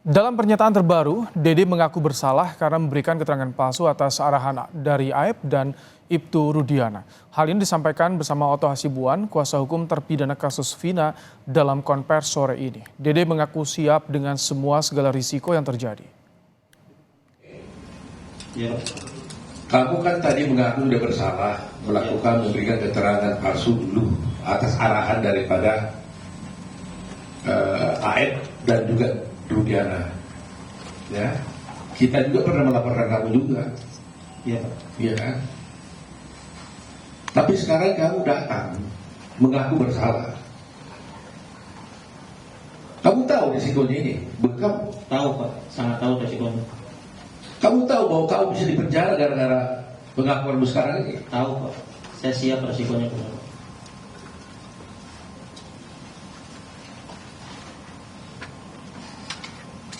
Dalam pernyataan terbaru, Dede mengaku bersalah karena memberikan keterangan palsu atas arahan dari Aep dan Ibtu Rudiana. Hal ini disampaikan bersama Otto Hasibuan, kuasa hukum terpidana kasus Vina dalam konvers sore ini. Dede mengaku siap dengan segala risiko yang terjadi. Ya. Kamu kan tadi mengaku sudah bersalah melakukan memberikan keterangan palsu dulu atas arahan daripada Aep dan juga Rudiana. Ya, kita juga pernah melaporkan kamu juga. Ya, iya kan? Tapi sekarang kamu datang mengaku bersalah. Kamu tahu risikonya ini? Kamu tahu Pak, sangat tahu risikonya. Kamu tahu bahwa kamu bisa dipenjara gara-gara pengakuanmu sekarang ini? Tahu Pak, saya siap risikonya Pak.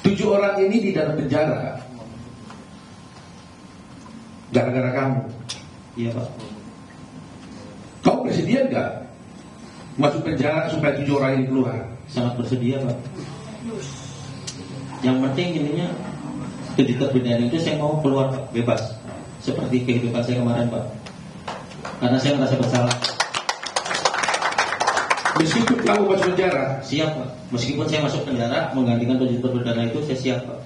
7 orang ini di dalam penjara gara-gara kamu. Iya Pak. Kamu bersedia nggak masuk penjara supaya 7 orang ini keluar? Sangat bersedia Pak. Yang penting ininya di terpidana itu saya mau keluar Pak, bebas. Seperti kehidupan saya kemarin Pak. Karena saya merasa bersalah. Meskipun kamu masuk penjara? Siap Pak. Meskipun saya masuk penjara menggantikan 7 terpidana itu, saya siap Pak.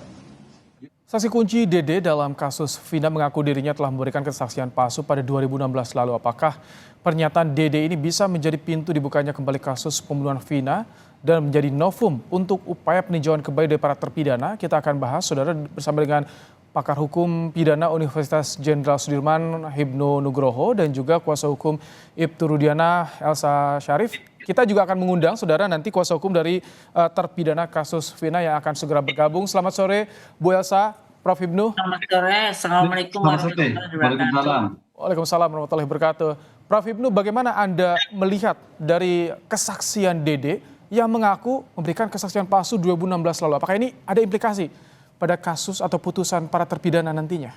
Saksi kunci Dede dalam kasus Vina mengaku dirinya telah memberikan kesaksian palsu pada 2016 lalu. Apakah pernyataan Dede ini bisa menjadi pintu dibukanya kembali kasus pembunuhan Vina dan menjadi novum untuk upaya peninjauan kembali dari para terpidana? Kita akan bahas, saudara, bersama dengan pakar hukum pidana Universitas Jenderal Sudirman Hibnu Nugroho dan juga kuasa hukum Ibtu Rudiana Elsa Syarif. Kita juga akan mengundang, saudara, nanti kuasa hukum dari terpidana kasus Vina yang akan segera bergabung. Selamat sore, Bu Elsa, Prof. Hibnu. Selamat sore, Assalamualaikum warahmatullahi wabarakatuh. Waalaikumsalam warahmatullahi wabarakatuh. Prof. Hibnu, bagaimana Anda melihat dari kesaksian Dede yang mengaku memberikan kesaksian palsu 2016 lalu? Apakah ini ada implikasi pada kasus atau putusan para terpidana nantinya?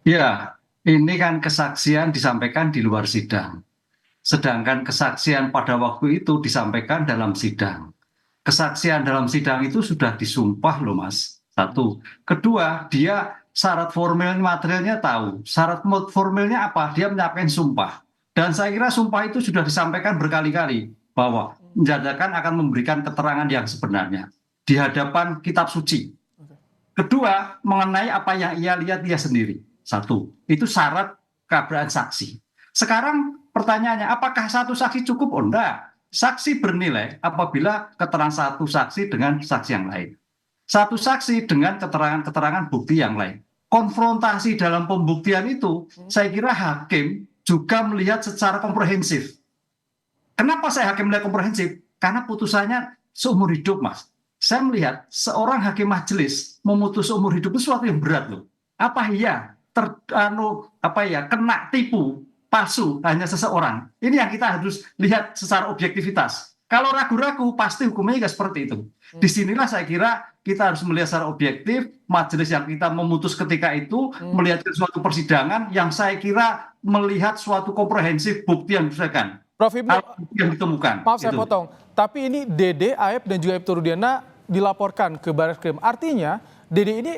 Ya, ini kan kesaksian disampaikan di luar sidang. Sedangkan kesaksian pada waktu itu disampaikan dalam sidang. Kesaksian dalam sidang itu sudah disumpah loh Mas. Satu. Kedua, dia syarat formil materialnya tahu. Syarat formilnya apa? Dia menyampaikan sumpah. Dan saya kira sumpah itu sudah disampaikan berkali-kali bahwa menyatakan akan memberikan keterangan yang sebenarnya di hadapan kitab suci. Kedua, mengenai apa yang ia lihat dia sendiri. Satu, itu syarat keberadaan saksi. Sekarang pertanyaannya, apakah satu saksi cukup? Oh enggak. Saksi bernilai apabila keterangan satu saksi dengan saksi yang lain. Satu saksi dengan keterangan-keterangan bukti yang lain. Konfrontasi dalam pembuktian itu, saya kira hakim juga melihat secara komprehensif. Kenapa saya hakim melihat komprehensif? Karena putusannya seumur hidup, Mas. Saya melihat seorang hakim majelis memutus seumur hidup itu sesuatu yang berat loh. Apa iya kena tipu palsu hanya seseorang? Ini yang kita harus lihat secara objektivitas. Kalau ragu-ragu pasti hukumnya juga seperti itu. Disinilah saya kira kita harus melihat secara objektif majelis yang kita memutus ketika itu melihat suatu persidangan yang saya kira melihat suatu komprehensif bukti yang disampaikan. Prof. Hibnu, yang ditemukan. Maaf saya potong, tapi ini Dede, Aep dan juga Ibtu Rudiana dilaporkan ke Barreskrim. Artinya Dede ini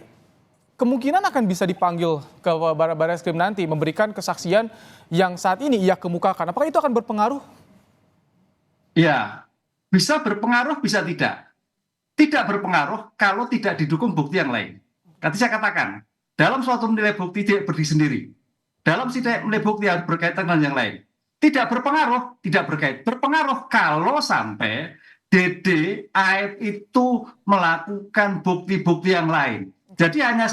kemungkinan akan bisa dipanggil ke Barreskrim nanti memberikan kesaksian yang saat ini ia kemukakan. Apakah itu akan berpengaruh? Ya, bisa berpengaruh, bisa tidak. Tidak berpengaruh kalau tidak didukung bukti yang lain. Tadi saya katakan, dalam suatu nilai bukti tidak berdiri sendiri. Dalam nilai bukti harus berkaitan dengan yang lain. Tidak berpengaruh, tidak berkait. Berpengaruh kalau sampai Dede, Aep itu melakukan bukti-bukti yang lain. Jadi hanya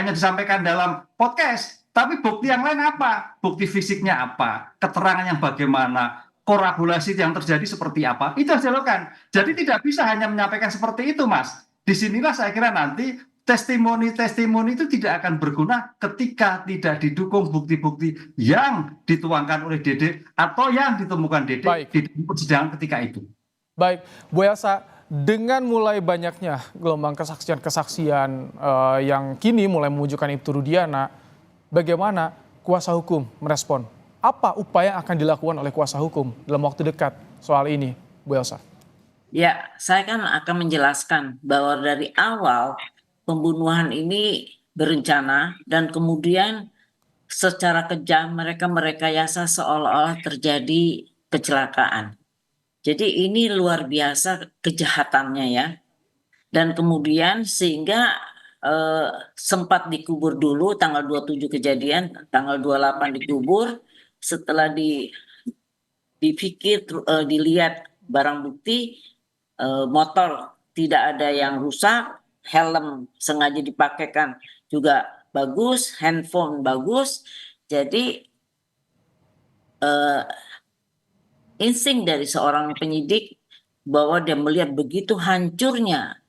disampaikan dalam podcast, tapi bukti yang lain apa? Bukti fisiknya apa? Keterangan yang bagaimana? Korelasi yang terjadi seperti apa? Itu harus dilakukan. Jadi tidak bisa hanya menyampaikan seperti itu, Mas. Disinilah saya kira nanti testimoni itu tidak akan berguna ketika tidak didukung bukti-bukti yang dituangkan oleh Dede atau yang ditemukan Dede di persidangan ketika itu. Baik, Bu Elsa, dengan mulai banyaknya gelombang kesaksian-kesaksian yang kini mulai menunjukkan Ibtu Rudiana, bagaimana kuasa hukum merespon? Apa upaya yang akan dilakukan oleh kuasa hukum dalam waktu dekat soal ini, Bu Elsa? Ya, saya kan akan menjelaskan bahwa dari awal pembunuhan ini berencana dan kemudian secara kejam mereka merekayasa seolah-olah terjadi kecelakaan. Jadi ini luar biasa kejahatannya ya. Dan kemudian sehingga sempat dikubur dulu tanggal 27 kejadian, tanggal 28 dikubur, setelah dipikir dilihat barang bukti, motor tidak ada yang rusak, helm sengaja dipakaikan juga bagus, handphone bagus. Jadi insting dari seorang penyidik bahwa dia melihat begitu hancurnya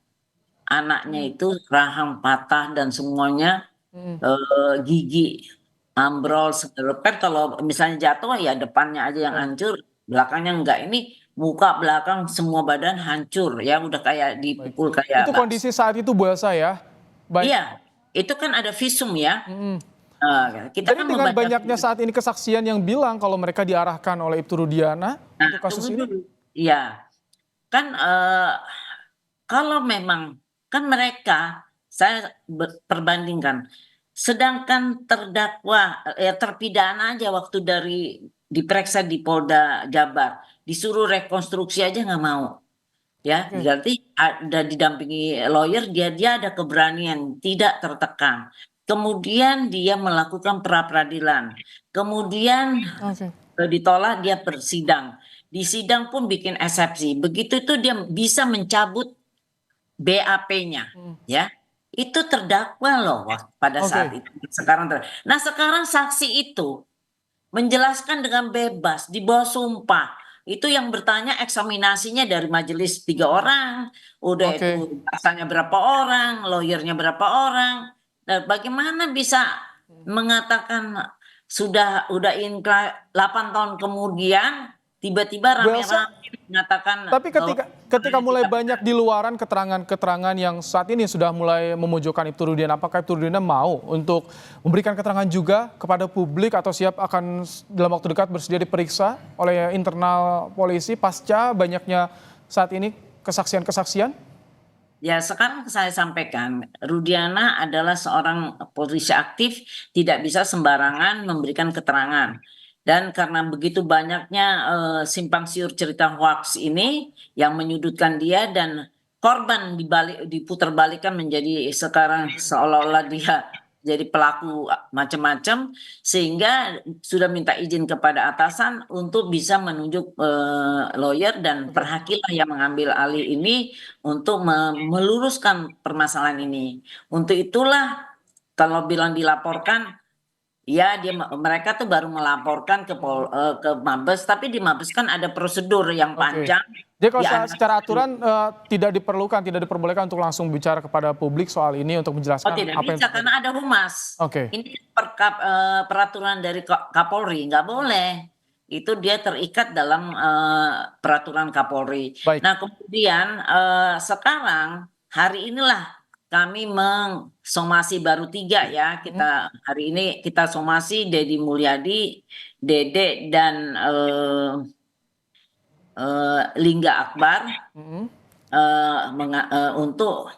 anaknya itu, rahang patah dan semuanya, gigi ambrol segala. Kan kalau misalnya jatuh ya depannya aja yang hancur, belakangnya enggak. Ini muka belakang semua badan hancur ya, udah kayak Baik. dipukul kayak Itu bakso. kondisi saat itu Bu Elsa ya? Baik. Iya, itu kan ada visum ya. Mm. Kita Jadi kan dengan membaca banyaknya visum. saat ini kesaksian yang bilang kalau mereka diarahkan oleh Ibtu Rudiana Nah, untuk kasus tunggu ini? dulu. Iya, kan kalau memang kan mereka, saya perbandingkan, sedangkan terdakwa terpidana aja waktu dari diperiksa di Polda Jabar disuruh rekonstruksi aja nggak mau, ya Oke, berarti ada didampingi lawyer, dia ada keberanian tidak tertekan, kemudian dia melakukan pra peradilan, kemudian oke, ditolak, dia bersidang, di sidang pun bikin eksepsi, begitu itu dia bisa mencabut BAP-nya, ya. Itu terdakwa loh pada saat oke. itu. Nah, sekarang saksi itu menjelaskan dengan bebas di bawah sumpah. Itu yang bertanya eksaminasinya dari majelis 3 orang, udah Oke. itu jaksanya berapa orang, lawyernya berapa orang. Dan bagaimana bisa mengatakan udah inkrah 8 tahun kemudian tiba-tiba Bu Elsa, rame-rame mengatakan tapi bahwa ketika mulai banyak di luaran keterangan-keterangan yang saat ini sudah mulai memojokkan Ibtu Rudiana, apakah Ibtu Rudiana mau untuk memberikan keterangan juga kepada publik atau siap akan dalam waktu dekat bersedia diperiksa oleh internal polisi pasca banyaknya saat ini kesaksian-kesaksian? ya, sekarang saya sampaikan, Rudiana adalah seorang polisi aktif, tidak bisa sembarangan memberikan keterangan. Dan karena begitu banyaknya simpang siur cerita hoax ini yang menyudutkan dia dan korban diputarbalikkan menjadi sekarang seolah-olah dia jadi pelaku macam-macam, sehingga sudah minta izin kepada atasan untuk bisa menunjuk lawyer dan Oke. perhakiman yang mengambil alih ini untuk meluruskan permasalahan ini. Untuk itulah kalau bilang dilaporkan, ya mereka tuh baru melaporkan ke Mabes, tapi di Mabes kan ada prosedur yang Oke. panjang. Jadi kalau Ya, secara aturan tidak diperlukan, tidak diperbolehkan untuk langsung bicara kepada publik soal ini untuk oh menjelaskan tidak apa yang bisa terjadi. karena ada humas. Oke, Ini peraturan dari Kapolri nggak boleh. Itu dia terikat dalam peraturan Kapolri. baik. Nah kemudian sekarang hari inilah kami mengsomasi baru 3 ya. Mhm, Kita hari ini kita somasi Deddy Mulyadi, Dede dan Lingga Akbar mhm. untuk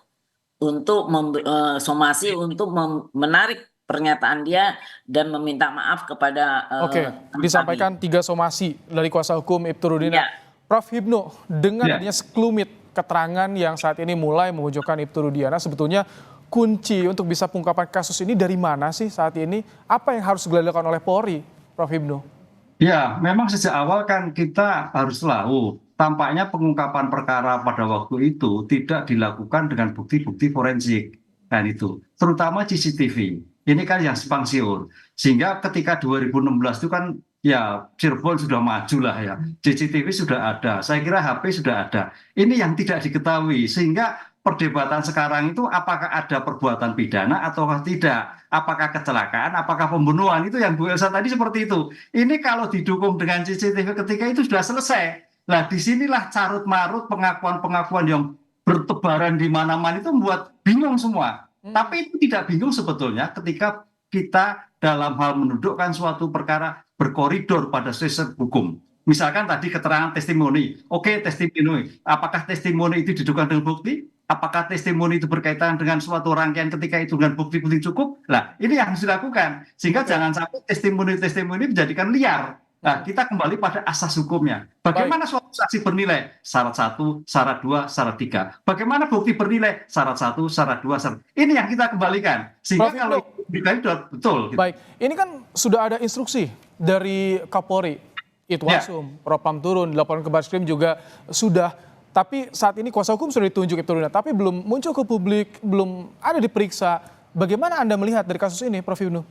somasi untuk menarik pernyataan dia dan meminta maaf kepada Oke, kami. disampaikan 3 somasi dari kuasa hukum Ibtu Rudina. Ya, Prof. Hipnu, dengan Ya, adanya sekelumit keterangan yang saat ini mulai memojokkan Ibtu Rudiana, sebetulnya kunci untuk bisa pengungkapan kasus ini dari mana sih saat ini? Apa yang harus dilakukan oleh Polri, Prof. Hipnu? ya, memang sejak awal kan kita harus tahu, tampaknya pengungkapan perkara pada waktu itu tidak dilakukan dengan bukti-bukti forensik, kan itu, terutama CCTV. Ini kan yang simpang siur. Sehingga ketika 2016 itu kan ya Cirebon sudah maju lah ya, CCTV sudah ada, saya kira HP sudah ada. Ini yang tidak diketahui, sehingga perdebatan sekarang itu apakah ada perbuatan pidana atau tidak, apakah kecelakaan, apakah pembunuhan, itu yang Bu Elsa tadi seperti itu. Ini kalau didukung dengan CCTV ketika itu sudah selesai. Nah, disinilah carut marut pengakuan-pengakuan yang bertebaran di mana-mana itu membuat bingung semua. Tapi itu tidak bingung sebetulnya ketika kita dalam hal menundukkan suatu perkara berkoridor pada sistem hukum. Misalkan tadi keterangan testimoni, oke testimoni, apakah testimoni itu didukung dengan bukti? Apakah testimoni itu berkaitan dengan suatu rangkaian ketika itu dengan bukti-bukti cukup? Nah, ini yang harus dilakukan. Sehingga jangan sampai testimoni-testimoni menjadikan liar. Nah, kita kembali pada asas hukumnya. Bagaimana suatu saksi bernilai? Syarat 1, syarat 2, syarat 3. Bagaimana bukti bernilai? Syarat 1, syarat 2, syarat. Ini yang kita kembalikan. Sehingga Prof. kalau dikali betul. Gitu. Baik, ini kan sudah ada instruksi dari Kapolri. Itwasum, Propam turun, laporan ke Barskrim juga sudah. Tapi saat ini kuasa hukum sudah ditunjuk Ibtu Rudiana, tapi belum muncul ke publik, belum ada diperiksa. Bagaimana Anda melihat dari kasus ini, Prof. Ibnu?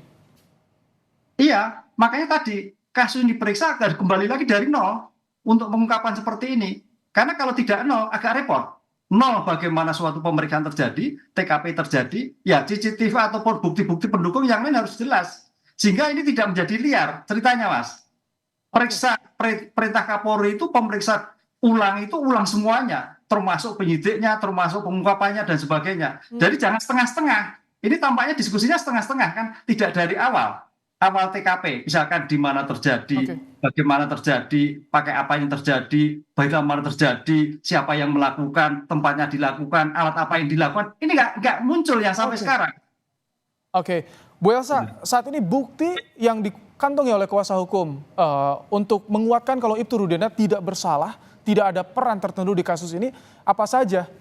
Iya, makanya tadi kasus ini diperiksa agar kembali lagi dari nol untuk pengungkapan seperti ini. Karena kalau tidak nol agak repot. Nol bagaimana suatu pemeriksaan terjadi, TKP terjadi, ya CCTV ataupun bukti-bukti pendukung yang lain harus jelas. Sehingga ini tidak menjadi liar ceritanya, Mas. Perintah Kapolri itu pemeriksa ulang itu ulang semuanya, termasuk penyidiknya, termasuk pengungkapannya dan sebagainya. Jadi jangan setengah-setengah. Ini tampaknya diskusinya setengah-setengah kan, tidak dari awal TKP, misalkan di mana terjadi, bagaimana terjadi, pakai apa yang terjadi, bagaimana terjadi, siapa yang melakukan, tempatnya dilakukan, alat apa yang dilakukan. Ini nggak muncul yang sampai sekarang. Oke, Bu Elsa, saat ini bukti yang dikantongi oleh kuasa hukum untuk menguatkan kalau Ibtu Rudiana tidak bersalah, tidak ada peran tertentu di kasus ini, apa saja?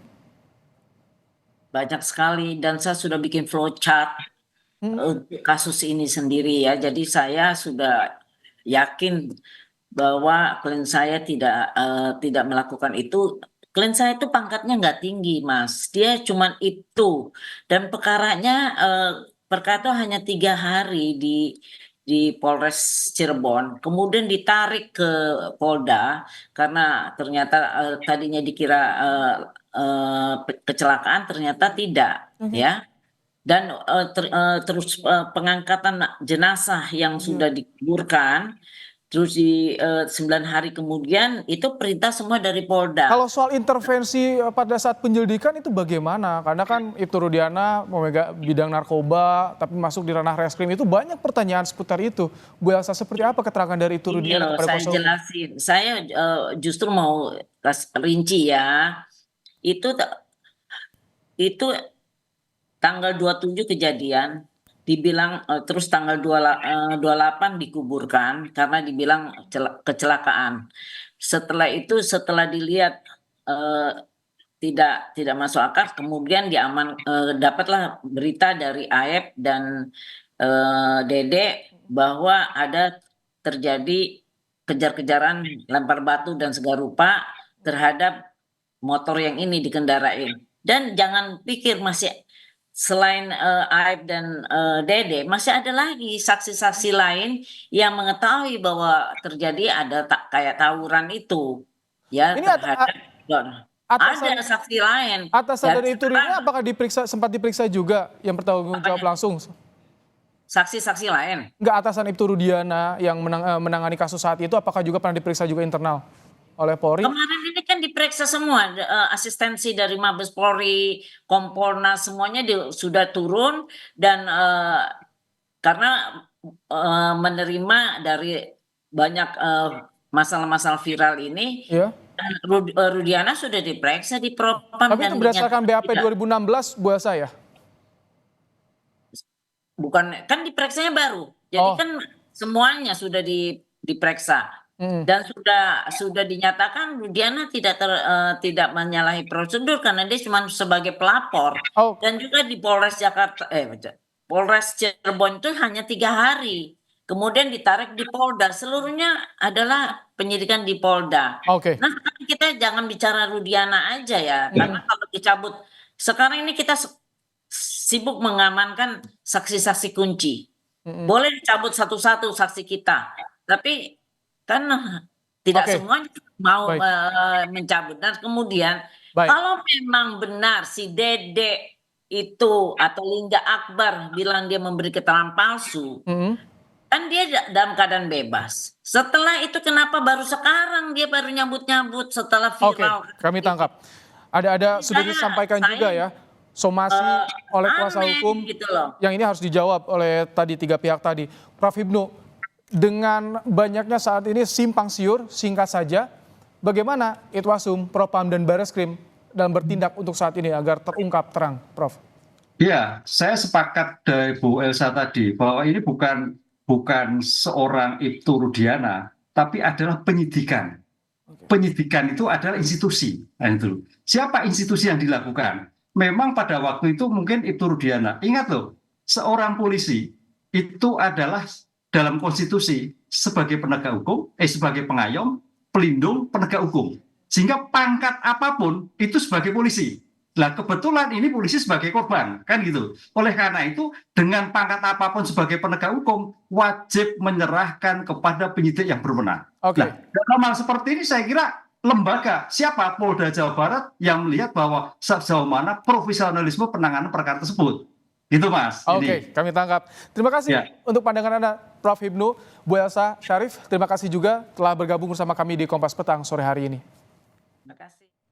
Banyak sekali, dan saya sudah bikin flowchart kasus ini sendiri ya. Jadi saya sudah yakin bahwa klien saya tidak melakukan itu. Klien saya itu pangkatnya nggak tinggi, Mas. Dia cuman itu, dan perkara itu hanya 3 hari di Polres Cirebon, kemudian ditarik ke Polda karena ternyata tadinya dikira kecelakaan, ternyata tidak, ya. Dan terus pengangkatan jenazah yang sudah dikuburkan, terus di 9 hari kemudian itu perintah semua dari Polda. Kalau soal intervensi pada saat penyelidikan itu bagaimana? Karena kan Ibtu Rudiana memegang bidang narkoba, tapi masuk di ranah reskrim, itu banyak pertanyaan seputar itu. Bu Elsa, seperti apa keterangan dari Ibtu Ini Rudiana loh, kepada saya kuasa hukum? jelasin. Saya justru mau rinci ya. Itu tanggal 27 kejadian, dibilang terus tanggal 28 dikuburkan karena dibilang kecelakaan. Setelah itu, setelah dilihat tidak masuk akal, kemudian dapatlah berita dari AEP dan Dede bahwa ada terjadi kejar-kejaran, lempar batu dan segala rupa terhadap motor yang ini dikendarain. Dan jangan pikir masih selain Aib dan Dede, masih ada lagi saksi-saksi lain yang mengetahui bahwa terjadi ada kayak tawuran itu, ya. Ini Ada saksi lain. Atasan dari Ibtu Rudiana apakah sempat diperiksa juga yang bertanggung jawab langsung? Saksi-saksi lain. Enggak, atasan Ibtu Rudiana yang menangani kasus saat itu, apakah juga pernah diperiksa juga internal oleh Polri? Kemarin ini kan diperiksa semua, asistensi dari Mabes Polri, Kompolnas, semuanya sudah turun, dan karena menerima dari banyak masalah-masalah viral ini, Ya. Rudiana sudah diperiksa di Propam. Tapi itu berdasarkan BAP 2016, Bu Elsa ya? Bukan, kan diperiksanya baru. Jadi kan semuanya sudah diperiksa. Dan sudah dinyatakan Rudiana tidak menyalahi prosedur karena dia cuma sebagai pelapor. Dan juga di Polres Cirebon itu hanya 3 hari. Kemudian ditarik di Polda. Seluruhnya adalah penyidikan di Polda. Nah, kita jangan bicara Rudiana aja ya. Karena kalau dicabut, sekarang ini kita sibuk mengamankan saksi-saksi kunci. Boleh dicabut satu-satu saksi kita. Tapi kan tidak semuanya mau mencabut. Dan kemudian kalau memang benar si Dede itu atau Linda Akbar bilang dia memberi keterangan palsu, kan dia dalam keadaan bebas. Setelah itu kenapa baru sekarang dia baru nyambut-nyambut setelah viral? Oke, kami tangkap. Ada sudah disampaikan juga ya, somasi oleh kuasa hukum, gitu loh. yang ini harus dijawab oleh tadi 3 pihak tadi. Prof. Ibnu, dengan banyaknya saat ini simpang siur, singkat saja, bagaimana Itwasum, Propam, dan Bareskrim dalam bertindak untuk saat ini agar terungkap terang, Prof? Ya, saya sepakat dari Bu Elsa tadi bahwa ini bukan seorang Ibtu Rudiana, tapi adalah penyidikan. Penyidikan itu adalah institusi. Nah, itu. Siapa institusi yang dilakukan? Memang pada waktu itu mungkin Ibtu Rudiana. Ingat loh, seorang polisi itu adalah dalam konstitusi sebagai penegak hukum, sebagai pengayom, pelindung, penegak hukum. Sehingga pangkat apapun itu sebagai polisi. Nah, kebetulan ini polisi sebagai korban, kan gitu. Oleh karena itu, dengan pangkat apapun sebagai penegak hukum, wajib menyerahkan kepada penyidik yang berwenang. Oke. Nah, dalam hal seperti ini saya kira lembaga, siapa Polda Jawa Barat yang melihat bahwa sejauh mana profesionalisme penanganan perkara tersebut. Gitu Mas. Oke, kami tangkap. Terima kasih Ya. untuk pandangan Anda, Prof. Hipnu, Bu Elsa Syarif. Terima kasih juga telah bergabung bersama kami di Kompas Petang sore hari ini. Terima kasih.